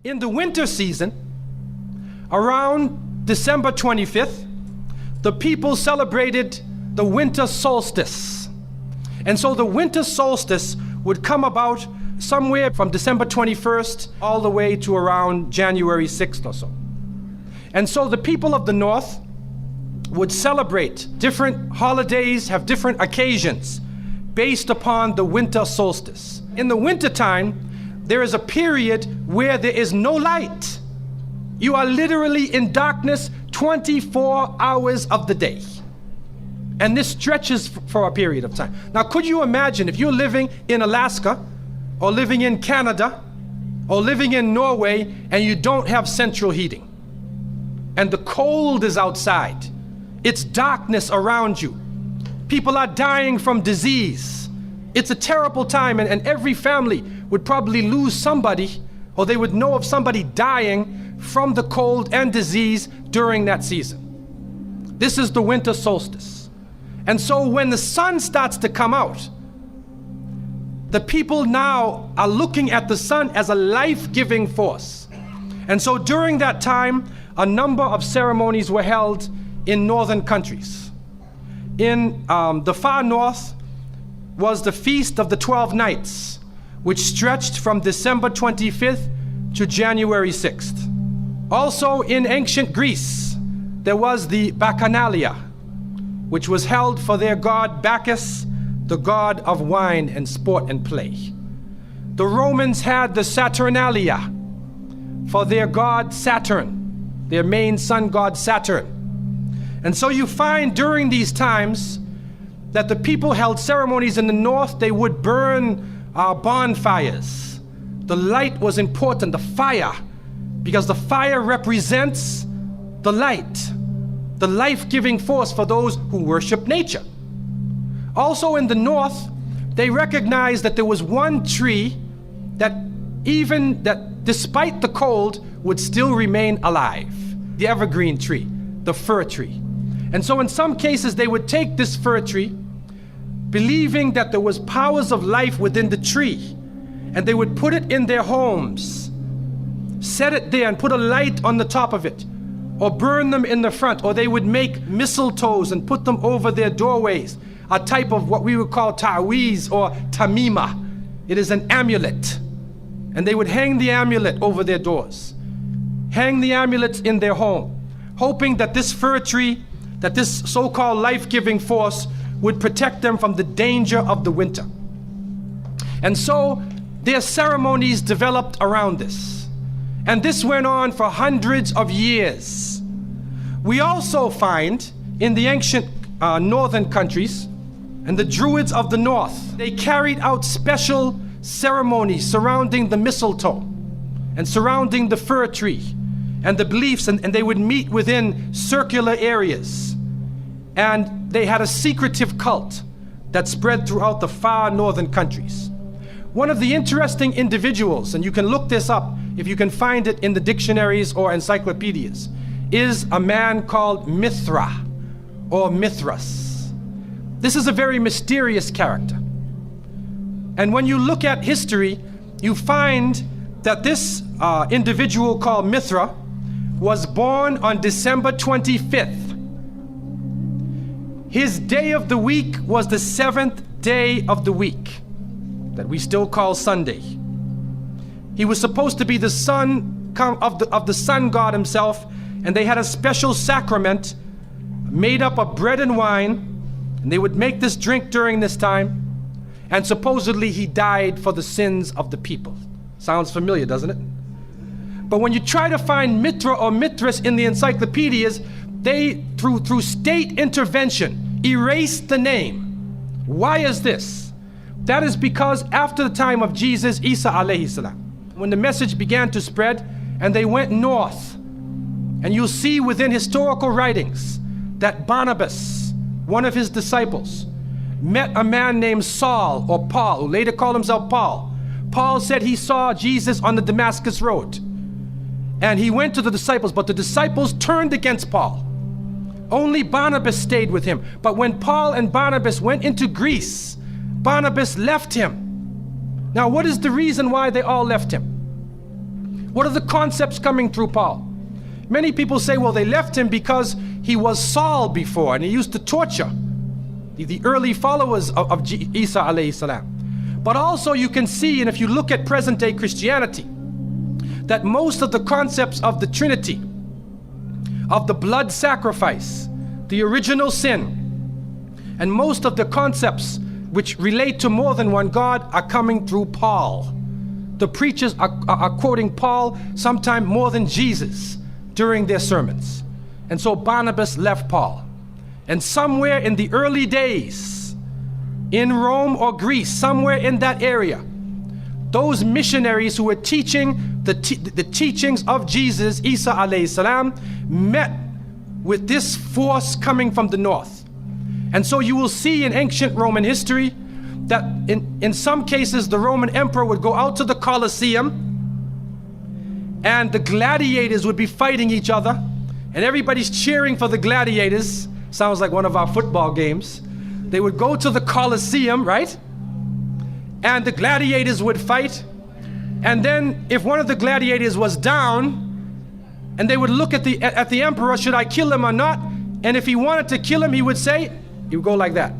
In the winter season, around December 25th, the people celebrated the winter solstice. And so the winter solstice would come about somewhere from December 21st all the way to around January 6th or so. And so the people of the North would celebrate different holidays, have different occasions based upon the winter solstice. In the wintertime, there is a period where there is no light. You are literally in darkness 24 hours of the day. And this stretches for a period of time. Now, could you imagine if you're living in Alaska or living in Canada or living in Norway and you don't have central heating and the cold is outside, it's darkness around you. People are dying from disease. It's a terrible time, and every family would probably lose somebody, or they would know of somebody dying from the cold and disease during that season. This is the winter solstice. And so when the sun starts to come out, the people now are looking at the sun as a life-giving force. And so during that time, a number of ceremonies were held in northern countries. In the far north was the Feast of the 12 Nights, which stretched from December 25th to January 6th. Also in ancient Greece, there was the Bacchanalia, which was held for their god Bacchus, the god of wine and sport and play. The Romans had the Saturnalia for their god Saturn, their main sun god Saturn. And so you find during these times that the people held ceremonies in the north. They would burn bonfires. The light was important, the fire, because the fire represents the light, the life-giving force for those who worship nature. Also in the north, they recognized that there was one tree that despite the cold would still remain alive, the evergreen tree, the fir tree. And so in some cases they would take this fir tree, believing that there was powers of life within the tree, and they would put it in their homes, set it there and put a light on the top of it, or burn them in the front, or they would make mistletoes and put them over their doorways, a type of what we would call ta'weez or tamima. It is an amulet. And they would hang the amulet over their doors, hang the amulets in their home, hoping that this fir tree, that this so-called life-giving force would protect them from the danger of the winter. And so their ceremonies developed around this. And this went on for hundreds of years. We also find in the ancient northern countries, and the Druids of the north, they carried out special ceremonies surrounding the mistletoe and surrounding the fir tree and the beliefs, and they would meet within circular areas. And they had a secretive cult that spread throughout the far northern countries. One of the interesting individuals, and you can look this up if you can find it in the dictionaries or encyclopedias, is a man called Mithra or Mithras. This is a very mysterious character. And when you look at history, you find that this individual called Mithra was born on December 25th. His day of the week was the 7th day of the week, that we still call Sunday. He was supposed to be the son of the sun god himself, and they had a special sacrament made up of bread and wine, and they would make this drink during this time, and supposedly he died for the sins of the people. Sounds familiar, doesn't it? But when you try to find Mithra or Mithras in the encyclopedias, they, through state intervention, erased the name. Why is this? That is because after the time of Jesus, Isa alayhi salam, when the message began to spread and they went north, and you'll see within historical writings that Barnabas, one of his disciples, met a man named Saul or Paul, who later called himself Paul. Paul said he saw Jesus on the Damascus road, and he went to the disciples, but the disciples turned against Paul. Only Barnabas stayed with him. But when Paul and Barnabas went into Greece, Barnabas left him. Now, what is the reason why they all left him? What are the concepts coming through Paul? Many people say, well, they left him because he was Saul before and he used to torture the early followers of Isa alayhi salam. But also you can see, and if you look at present day Christianity, that most of the concepts of the Trinity, of the blood sacrifice, the original sin, and most of the concepts which relate to more than one God are coming through Paul. The preachers are quoting Paul sometime more than Jesus during their sermons. And so Barnabas left Paul. And somewhere in the early days, in Rome or Greece, somewhere in that area, those missionaries who were teaching the teachings of Jesus, Isa alayhi salam, met with this force coming from the north. And so you will see in ancient Roman history that in some cases the Roman emperor would go out to the Colosseum and the gladiators would be fighting each other and everybody's cheering for the gladiators. Sounds like one of our football games. They would go to the Colosseum, right? And the gladiators would fight. And then if one of the gladiators was down, and they would look at the emperor, should I kill him or not? And if he wanted to kill him, he would go like that,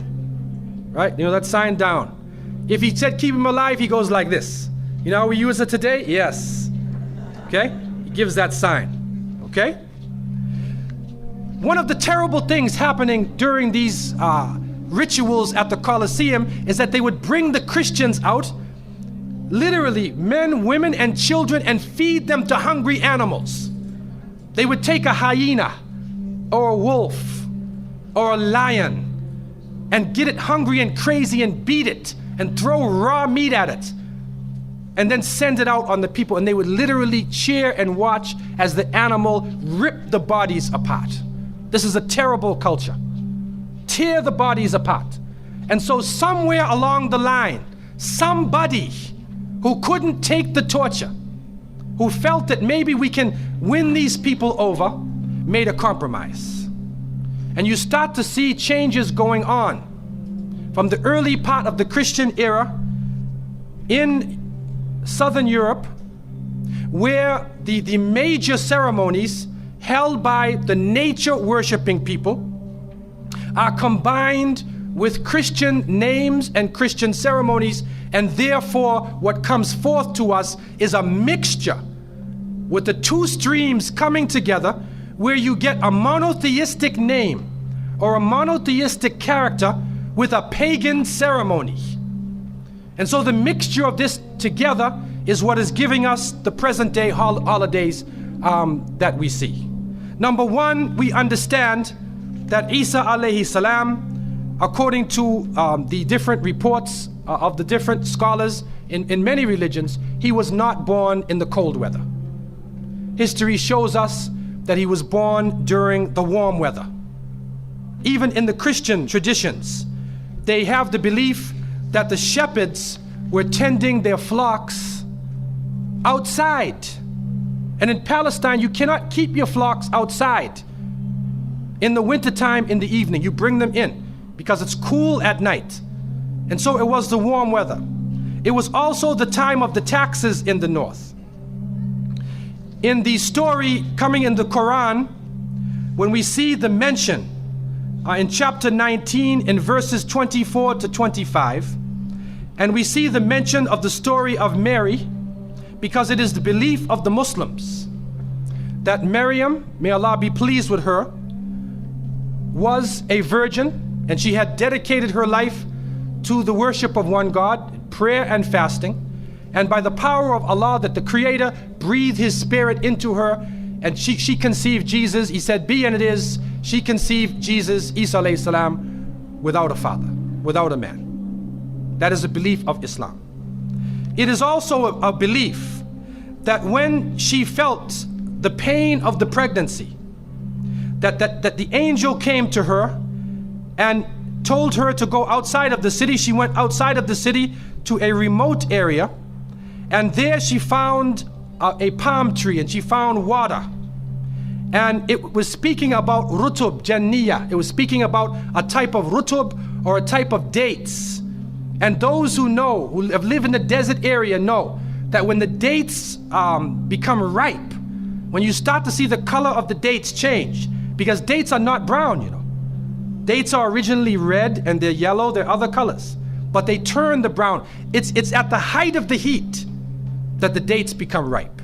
right? You know, that sign down. If he said keep him alive, he goes like this. You know how we use it today? Yes. Okay? He gives that sign. Okay? One of the terrible things happening during these rituals at the Colosseum is that they would bring the Christians out, literally men, women, and children, and feed them to hungry animals. They would take a hyena or a wolf or a lion and get it hungry and crazy and beat it and throw raw meat at it and then send it out on the people, and they would literally cheer and watch as the animal ripped the bodies apart. This is a terrible culture. Tear the bodies apart. And so somewhere along the line, somebody who couldn't take the torture, who felt that maybe we can win these people over, made a compromise. And you start to see changes going on from the early part of the Christian era in Southern Europe, where the major ceremonies held by the nature worshiping people are combined with Christian names and Christian ceremonies, and therefore what comes forth to us is a mixture with the two streams coming together, where you get a monotheistic name or a monotheistic character with a pagan ceremony. And so the mixture of this together is what is giving us the present day holidays that we see. Number one, we understand that Isa alayhi salam, according to the different reports of the different scholars in many religions, he was not born in the cold weather. History shows us that he was born during the warm weather. Even in the Christian traditions, they have the belief that the shepherds were tending their flocks outside. And in Palestine, you cannot keep your flocks outside. In the wintertime, in the evening, you bring them in because it's cool at night. And so it was the warm weather. It was also the time of the taxes in the north. In the story coming in the Quran, when we see the mention in chapter 19 in verses 24 to 25, and we see the mention of the story of Mary, because it is the belief of the Muslims that Maryam, may Allah be pleased with her, was a virgin, and she had dedicated her life to the worship of one God, prayer and fasting, and by the power of Allah, that the Creator breathed His Spirit into her, and she conceived Jesus. He said, be, and it is. She conceived Jesus, Isa alayhi salam, without a father, without a man. That is a belief of Islam. It is also a belief that when she felt the pain of the pregnancy, that the angel came to her and told her to go outside of the city. She went outside of the city to a remote area, and there she found a palm tree, and she found water. And it was speaking about rutub, janniya. It was speaking about a type of rutub, or a type of dates. And those who know, who have lived in the desert area, know that when the dates become ripe, when you start to see the color of the dates change, because dates are not brown, you know. Dates are originally red and they're yellow, they're other colors, but they turn the brown. It's at the height of the heat that the dates become ripe.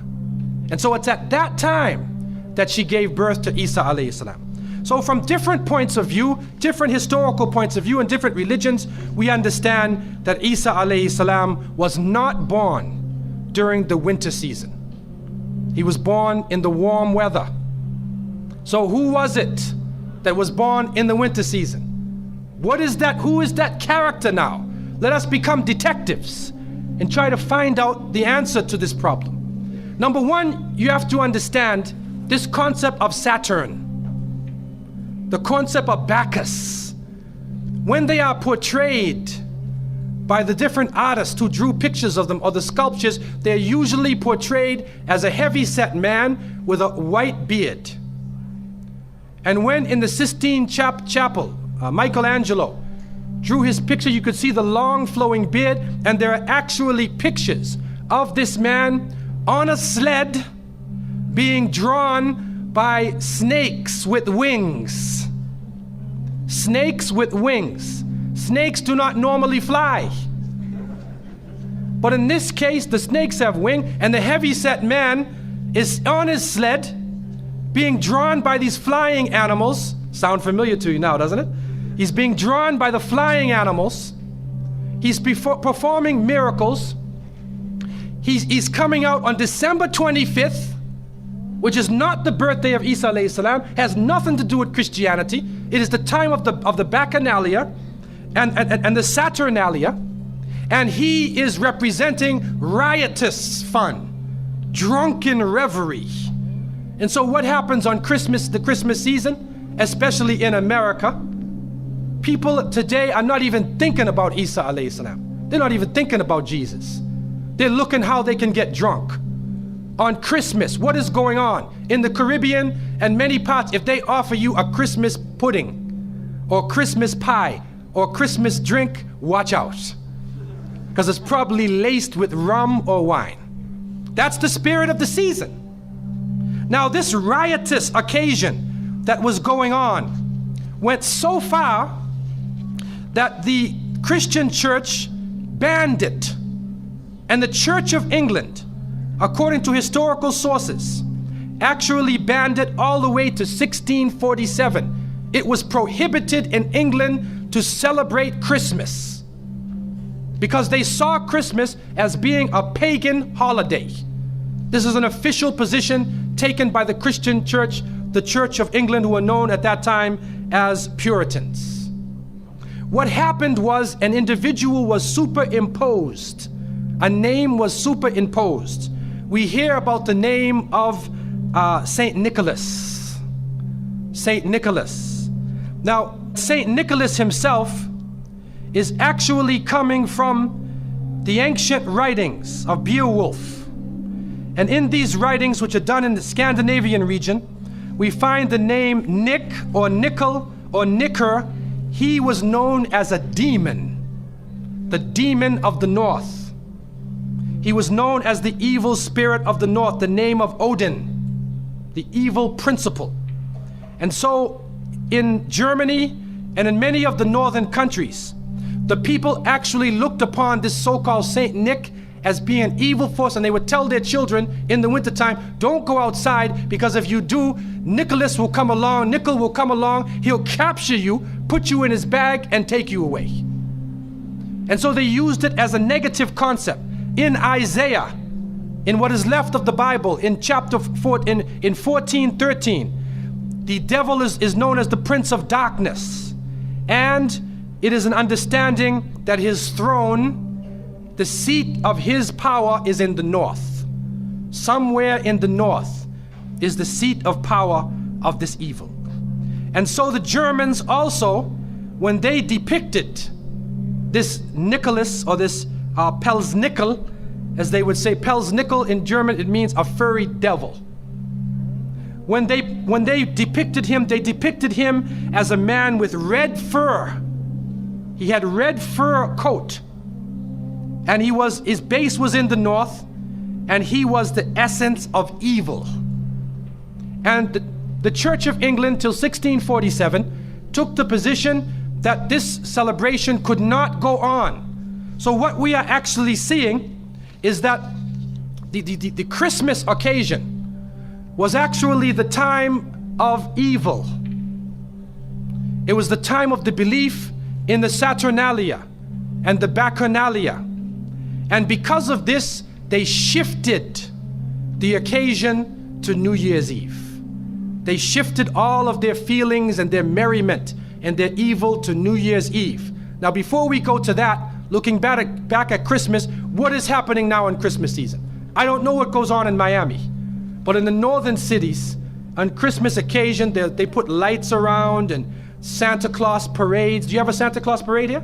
And so it's at that time that she gave birth to Isa alayhi salam. So from different points of view, different historical points of view and different religions, we understand that Isa alayhi salam was not born during the winter season. He was born in the warm weather. So who was it that was born in the winter season? What is that? Who is that character now? Let us become detectives and try to find out the answer to this problem. Number one, you have to understand this concept of Saturn, the concept of Bacchus. When they are portrayed by the different artists who drew pictures of them or the sculptures, they're usually portrayed as a heavy-set man with a white beard. And when in the Sistine Chapel, Michelangelo drew his picture, you could see the long flowing beard, and there are actually pictures of this man on a sled being drawn by snakes with wings. Snakes with wings. Snakes do not normally fly. But in this case, the snakes have wings, and the heavy-set man is on his sled being drawn by these flying animals. Sound familiar to you now, doesn't it? He's being drawn by the flying animals. He's performing miracles. He's coming out on December 25th, which is not the birthday of Isa alayhi salam, has nothing to do with Christianity. It is the time of the Bacchanalia and the Saturnalia, and he is representing riotous fun, drunken revelry. And so what happens on Christmas, the Christmas season, especially in America, people today are not even thinking about Isa alayhi salam. They're not even thinking about Jesus. They're looking how they can get drunk. On Christmas, what is going on? In the Caribbean and many parts, if they offer you a Christmas pudding or Christmas pie or Christmas drink, watch out. Because it's probably laced with rum or wine. That's the spirit of the season. Now, this riotous occasion that was going on went so far that the Christian church banned it. And the Church of England, according to historical sources, actually banned it all the way to 1647. It was prohibited in England to celebrate Christmas because they saw Christmas as being a pagan holiday. This is an official position taken by the Christian church, the Church of England, who were known at that time as Puritans. What happened was an individual was superimposed. A name was superimposed. We hear about the name of Saint Nicholas. Saint Nicholas. Now, Saint Nicholas himself is actually coming from the ancient writings of Beowulf. And in these writings, which are done in the Scandinavian region, we find the name Nick or Nickel or Nicker. He was known as a demon, the demon of the north. He was known as the evil spirit of the north, the name of Odin, the evil principle. And so in Germany and in many of the northern countries, the people actually looked upon this so-called Saint Nick as being an evil force, and they would tell their children in the wintertime, don't go outside, because if you do, Nicholas will come along, Nickel will come along, he'll capture you, put you in his bag, and take you away. And so they used it as a negative concept. In Isaiah, in what is left of the Bible, in chapter 4, in 14:13, the devil is known as the prince of darkness. And it is an understanding that his throne, the seat of his power, is in the north. Somewhere in the north is the seat of power of this evil. And so the Germans also, when they depicted this Nicholas, or this Pelsnickel, as they would say, Pelsnickel in German, it means a furry devil. When they depicted him, they depicted him as a man with red fur. He had red fur coat, and his base was in the north, and he was the essence of evil. And the Church of England till 1647 took the position that this celebration could not go on. So what we are actually seeing is that the Christmas occasion was actually the time of evil. It was the time of the belief in the Saturnalia and the Bacchanalia. And because of this, they shifted the occasion to New Year's Eve. They shifted all of their feelings and their merriment and their evil to New Year's Eve. Now, before we go to that, looking back at Christmas, what is happening now in Christmas season? I don't know what goes on in Miami, but in the northern cities, on Christmas occasion, they put lights around and Santa Claus parades. Do you have a Santa Claus parade here?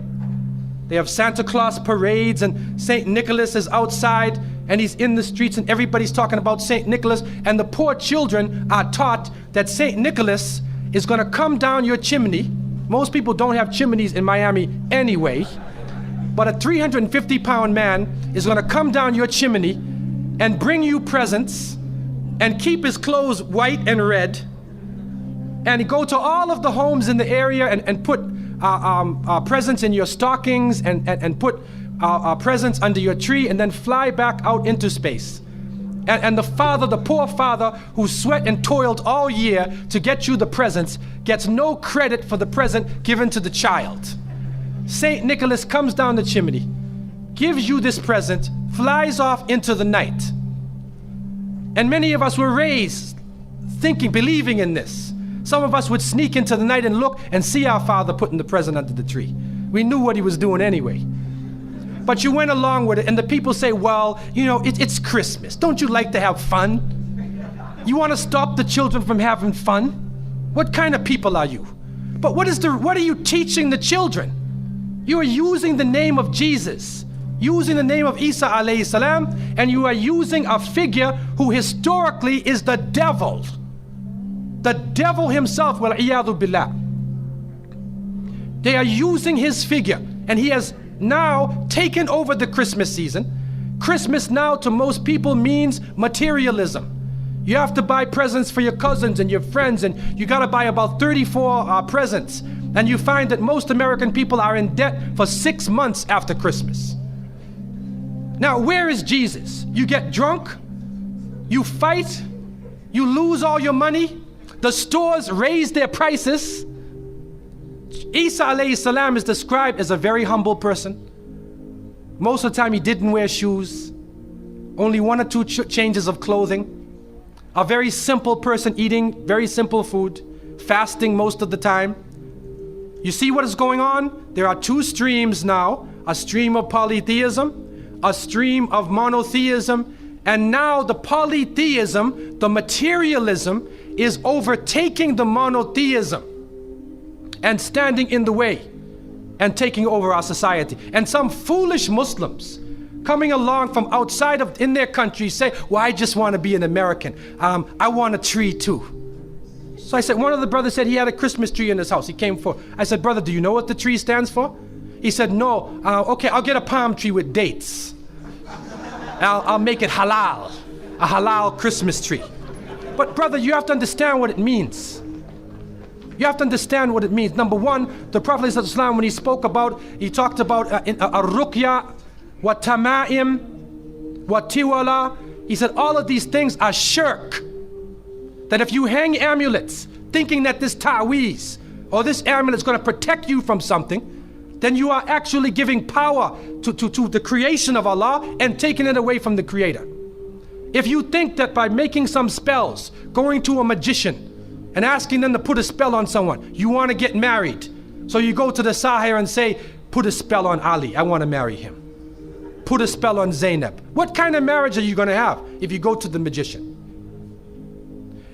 They have Santa Claus parades, and St. Nicholas is outside and he's in the streets and everybody's talking about St. Nicholas, and the poor children are taught that St. Nicholas is going to come down your chimney. Most people don't have chimneys in Miami anyway, but a 350-pound man is going to come down your chimney and bring you presents and keep his clothes white and red, and go to all of the homes in the area and put presents in your stockings and put presents under your tree, and then fly back out into space. And the father, the poor father who sweat and toiled all year to get you the presents, gets no credit for the present given to the child. St. Nicholas comes down the chimney, gives you this present, flies off into the night. And many of us were raised thinking, believing in this. Some of us would sneak into the night and look and see our father putting the present under the tree. We knew what he was doing anyway. But you went along with it, and the people say, well, you know, it's Christmas. Don't you like to have fun? You want to stop the children from having fun? What kind of people are you? But what are you teaching the children? You are using the name of Jesus, using the name of Isa alayhi salam, and you are using a figure who historically is the devil. The devil himself, wal-iyadhu billah. They are using his figure, and he has now taken over the Christmas season. Christmas now to most people means materialism. You have to buy presents for your cousins and your friends, and you gotta buy about 34 presents. And you find that most American people are in debt for 6 months after Christmas. Now, where is Jesus? You get drunk, you fight, you lose all your money, the stores raise their prices. Isa alayhi salam is described as a very humble person. Most of the time he didn't wear shoes, only 1 or 2 changes of clothing. A very simple person eating very simple food, fasting most of the time. You see what is going on? There are 2 streams now, a stream of polytheism, a stream of monotheism, and now the polytheism, the materialism, is overtaking the monotheism and standing in the way and taking over our society. And some foolish Muslims coming along from outside of in their country say, well, I just want to be an American. I want a tree too. So I said, one of the brothers said he had a Christmas tree in his house. He came for, I said, brother, do you know what the tree stands for? He said, no. Okay, I'll get a palm tree with dates. I'll make it halal, a halal Christmas tree. But brother, you have to understand what it means. You have to understand what it means. Number one, the Prophet ﷺ, when he spoke about, he talked about ar-ruqya, wa tama'im, wa tiwala. He said all of these things are shirk. That if you hang amulets thinking that this ta'weez or this amulet is going to protect you from something, then you are actually giving power to the creation of Allah and taking it away from the Creator. If you think that by making some spells, going to a magician and asking them to put a spell on someone, you want to get married, so you go to the Sahir and say, put a spell on Ali, I want to marry him. Put a spell on Zainab. What kind of marriage are you going to have if you go to the magician?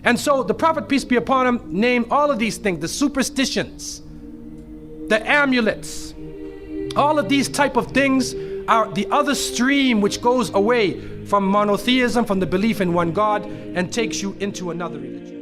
And so the Prophet, peace be upon him, named all of these things, the superstitions, the amulets, all of these type of things are the other stream which goes away from monotheism, from the belief in one God, and takes you into another religion.